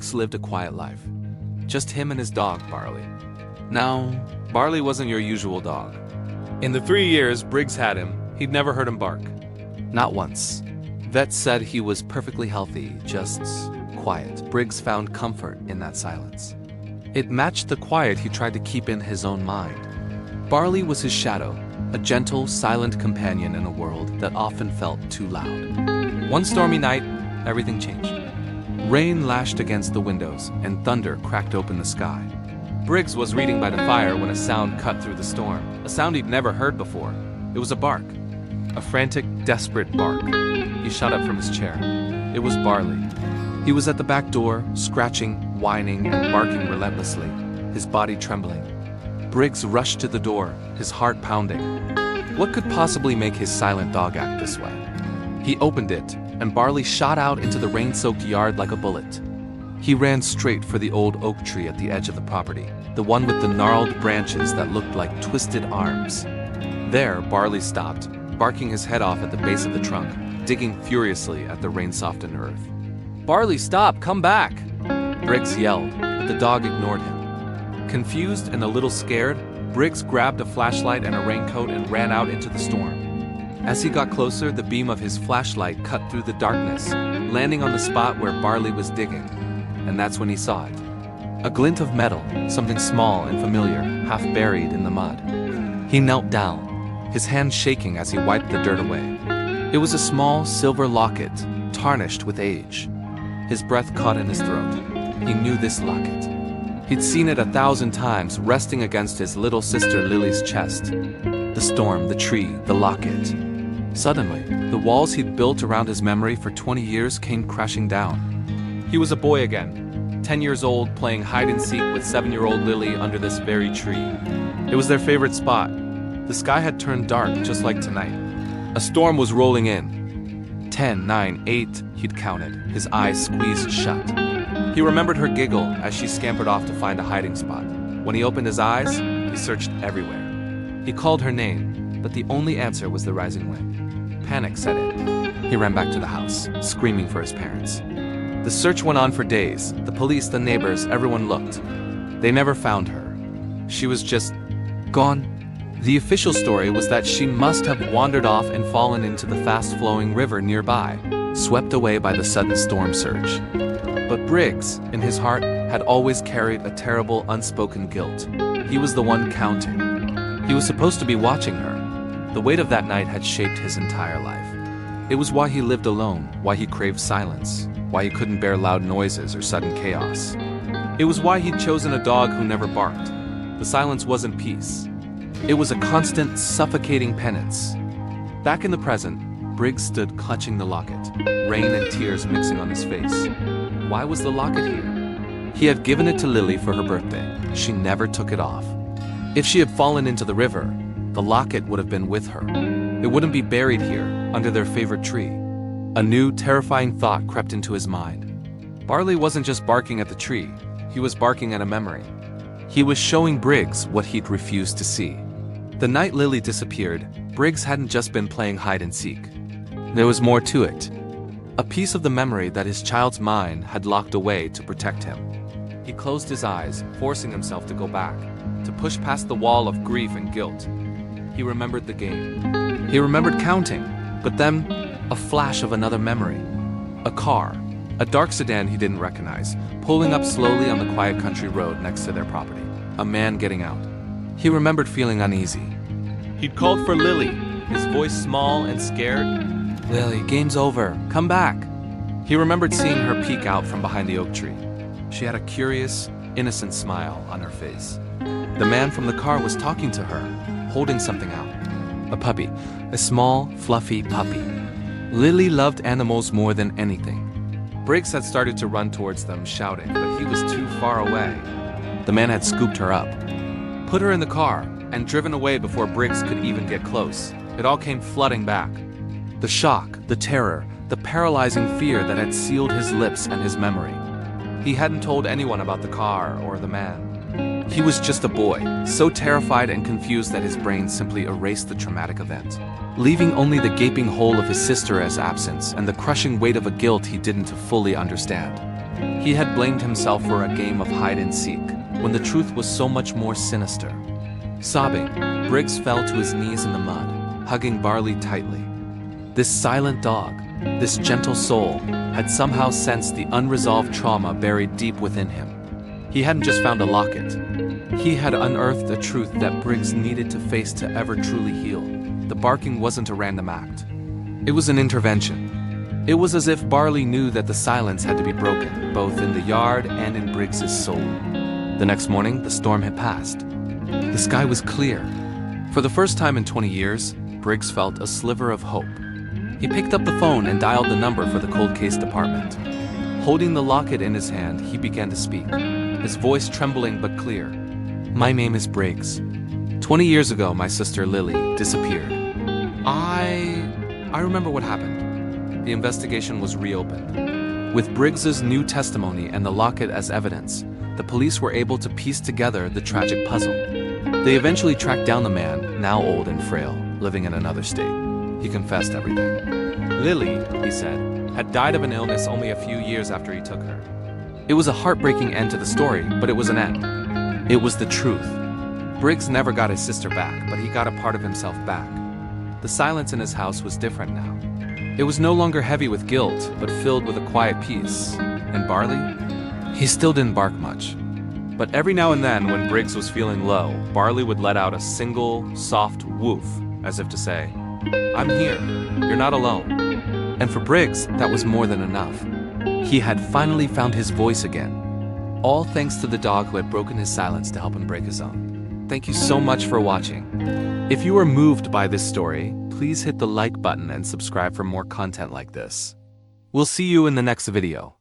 Briggs lived a quiet life. Just him and his dog, Barley. Now, Barley wasn't your usual dog. In the 3 years Briggs had him, he'd never heard him bark. Not once. Vets said he was perfectly healthy, just quiet. Briggs found comfort in that silence. It matched the quiet he tried to keep in his own mind. Barley was his shadow, a gentle, silent companion in a world that often felt too loud. One stormy night, everything changed. Rain lashed against the windows, and thunder cracked open the sky. Briggs was reading by the fire when a sound cut through the storm, a sound he'd never heard before. It was a bark. A frantic, desperate bark. He shot up from his chair. It was Barley. He was at the back door, scratching, whining, and barking relentlessly, his body trembling. Briggs rushed to the door, his heart pounding. What could possibly make his silent dog act this way? He opened it, and Barley shot out into the rain-soaked yard like a bullet. He ran straight for the old oak tree at the edge of the property, the one with the gnarled branches that looked like twisted arms. There, Barley stopped, barking his head off at the base of the trunk, digging furiously at the rain-softened earth. "Barley, stop! Come back!" Briggs yelled, but the dog ignored him. Confused and a little scared, Briggs grabbed a flashlight and a raincoat and ran out into the storm. As he got closer, the beam of his flashlight cut through the darkness, landing on the spot where Barley was digging. And that's when he saw it. A glint of metal, something small and familiar, half buried in the mud. He knelt down, his hand shaking as he wiped the dirt away. It was a small silver locket, tarnished with age. His breath caught in his throat. He knew this locket. He'd seen it 1,000 times, resting against his little sister Lily's chest. The storm, the tree, the locket. Suddenly, the walls he'd built around his memory for 20 years came crashing down. He was a boy again, 10 years old, playing hide-and-seek with 7-year-old Lily under this very tree. It was their favorite spot. The sky had turned dark, just like tonight. A storm was rolling in. 10, 9, 8, he'd counted, his eyes squeezed shut. He remembered her giggle as she scampered off to find a hiding spot. When he opened his eyes, he searched everywhere. He called her name, but the only answer was the rising wind. Panic set in. He ran back to the house, screaming for his parents. The search went on for days. The police, the neighbors, everyone looked. They never found her. She was just gone. The official story was that she must have wandered off and fallen into the fast-flowing river nearby, swept away by the sudden storm surge. But Briggs, in his heart, had always carried a terrible, unspoken guilt. He was the one counting. He was supposed to be watching her. The weight of that night had shaped his entire life. It was why he lived alone, why he craved silence, why he couldn't bear loud noises or sudden chaos. It was why he'd chosen a dog who never barked. The silence wasn't peace. It was a constant, suffocating penance. Back in the present, Briggs stood clutching the locket, rain and tears mixing on his face. Why was the locket here? He had given it to Lily for her birthday. She never took it off. If she had fallen into the river, the locket would have been with her. It wouldn't be buried here, under their favorite tree. A new, terrifying thought crept into his mind. Barley wasn't just barking at the tree. He was barking at a memory. He was showing Briggs what he'd refused to see. The night Lily disappeared, Briggs hadn't just been playing hide-and-seek. There was more to it. A piece of the memory that his child's mind had locked away to protect him. He closed his eyes, forcing himself to go back, to push past the wall of grief and guilt. He remembered the game. He remembered counting, but then, a flash of another memory. A car, a dark sedan he didn't recognize, pulling up slowly on the quiet country road next to their property. A man getting out. He remembered feeling uneasy. He'd called for Lily, his voice small and scared. "Lily, game's over. Come back." He remembered seeing her peek out from behind the oak tree. She had a curious, innocent smile on her face. The man from the car was talking to her, holding something out. A puppy, a small, fluffy puppy. Lily loved animals more than anything. Briggs had started to run towards them, shouting, but he was too far away. The man had scooped her up, put her in the car, and driven away before Briggs could even get close. It all came flooding back. The shock, the terror, the paralyzing fear that had sealed his lips and his memory. He hadn't told anyone about the car or the man. He was just a boy, so terrified and confused that his brain simply erased the traumatic event, leaving only the gaping hole of his sister as absence and the crushing weight of a guilt he didn't fully understand. He had blamed himself for a game of hide-and-seek, when the truth was so much more sinister. Sobbing, Briggs fell to his knees in the mud, hugging Barley tightly. This silent dog, this gentle soul, had somehow sensed the unresolved trauma buried deep within him. He hadn't just found a locket. He had unearthed a truth that Briggs needed to face to ever truly heal. The barking wasn't a random act. It was an intervention. It was as if Barley knew that the silence had to be broken, both in the yard and in Briggs's soul. The next morning, the storm had passed. The sky was clear. For the first time in 20 years, Briggs felt a sliver of hope. He picked up the phone and dialed the number for the cold case department. Holding the locket in his hand, he began to speak, his voice trembling but clear. "My name is Briggs. 20 years ago, my sister Lily disappeared. I remember what happened. The investigation was reopened. With Briggs's new testimony and the locket as evidence, the police were able to piece together the tragic puzzle. They eventually tracked down the man, now old and frail, living in another state. He confessed everything. Lily, he said, had died of an illness only a few years after he took her. It was a heartbreaking end to the story, but it was an end. It was the truth. Briggs never got his sister back, but he got a part of himself back. The silence in his house was different now. It was no longer heavy with guilt, but filled with a quiet peace. And Barley? He still didn't bark much. But every now and then, when Briggs was feeling low, Barley would let out a single, soft woof, as if to say, "I'm here. You're not alone." And for Briggs, that was more than enough. He had finally found his voice again. All thanks to the dog who had broken his silence to help him break his own. Thank you so much for watching. If you were moved by this story, please hit the like button and subscribe for more content like this. We'll see you in the next video.